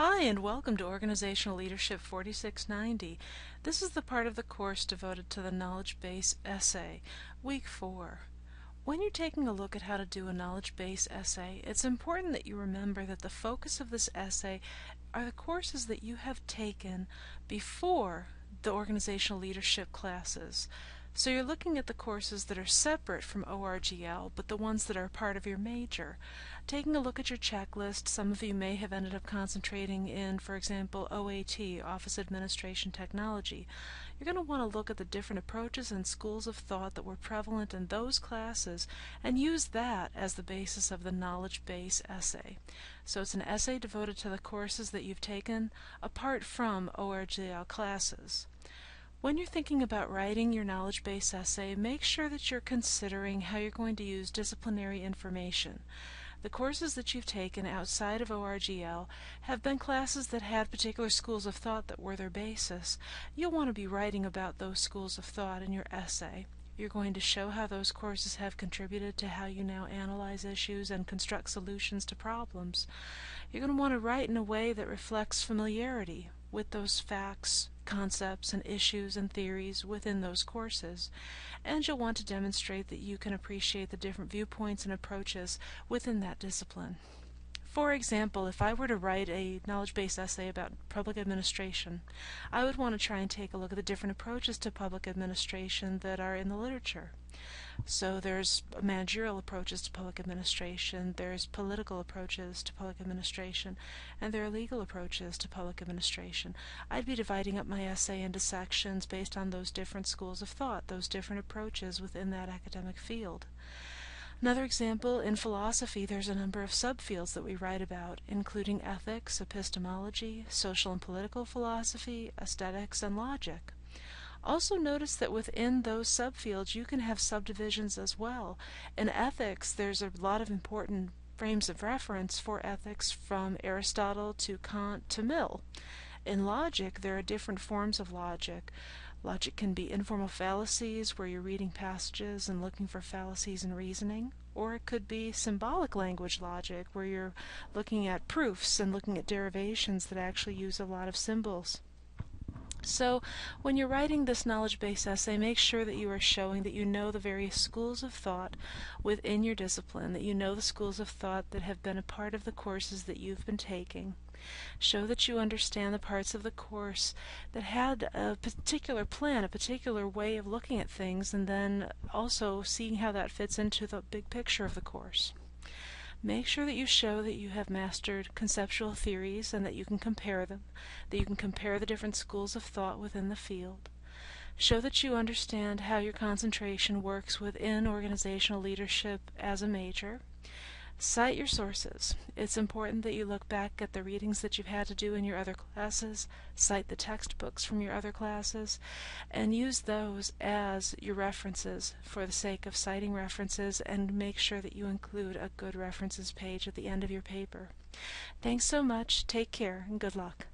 Hi, and welcome to Organizational Leadership 4690. This is the part of the course devoted to the knowledge base essay, Week 4. When you're taking a look at how to do a knowledge base essay, it's important that you remember that the focus of this essay are the courses that you have taken before the organizational leadership classes. So you're looking at the courses that are separate from ORGL, but the ones that are part of your major. Taking a look at your checklist, some of you may have ended up concentrating in, for example, OAT, Office Administration Technology. You're going to want to look at the different approaches and schools of thought that were prevalent in those classes and use that as the basis of the knowledge base essay. So it's an essay devoted to the courses that you've taken apart from ORGL classes. When you're thinking about writing your knowledge base essay, make sure that you're considering how you're going to use disciplinary information. The courses that you've taken outside of ORGL have been classes that had particular schools of thought that were their basis. You'll want to be writing about those schools of thought in your essay. You're going to show how those courses have contributed to how you now analyze issues and construct solutions to problems. You're going to want to write in a way that reflects familiarity with those facts, concepts, and issues and theories within those courses. And you'll want to demonstrate that you can appreciate the different viewpoints and approaches within that discipline. For example, if I were to write a knowledge-based essay about public administration, I would want to try and take a look at the different approaches to public administration that are in the literature. So there's managerial approaches to public administration, there's political approaches to public administration, and there are legal approaches to public administration. I'd be dividing up my essay into sections based on those different schools of thought, those different approaches within that academic field. Another example, in philosophy, there's a number of subfields that we write about, including ethics, epistemology, social and political philosophy, aesthetics, and logic. Also notice that within those subfields you can have subdivisions as well. In ethics, there's a lot of important frames of reference for ethics from Aristotle to Kant to Mill. In logic, there are different forms of logic. Logic can be informal fallacies, where you're reading passages and looking for fallacies in reasoning, or it could be symbolic language logic, where you're looking at proofs and looking at derivations that actually use a lot of symbols. So when you're writing this knowledge-based essay, make sure that you are showing that you know the various schools of thought within your discipline, that you know the schools of thought that have been a part of the courses that you've been taking. Show that you understand the parts of the course that had a particular plan, a particular way of looking at things, and then also seeing how that fits into the big picture of the course. Make sure that you show that you have mastered conceptual theories and that you can compare them, that you can compare the different schools of thought within the field. Show that you understand how your concentration works within organizational leadership as a major. Cite your sources. It's important that you look back at the readings that you've had to do in your other classes, cite the textbooks from your other classes, and use those as your references for the sake of citing references, and make sure that you include a good references page at the end of your paper. Thanks so much, take care, and good luck.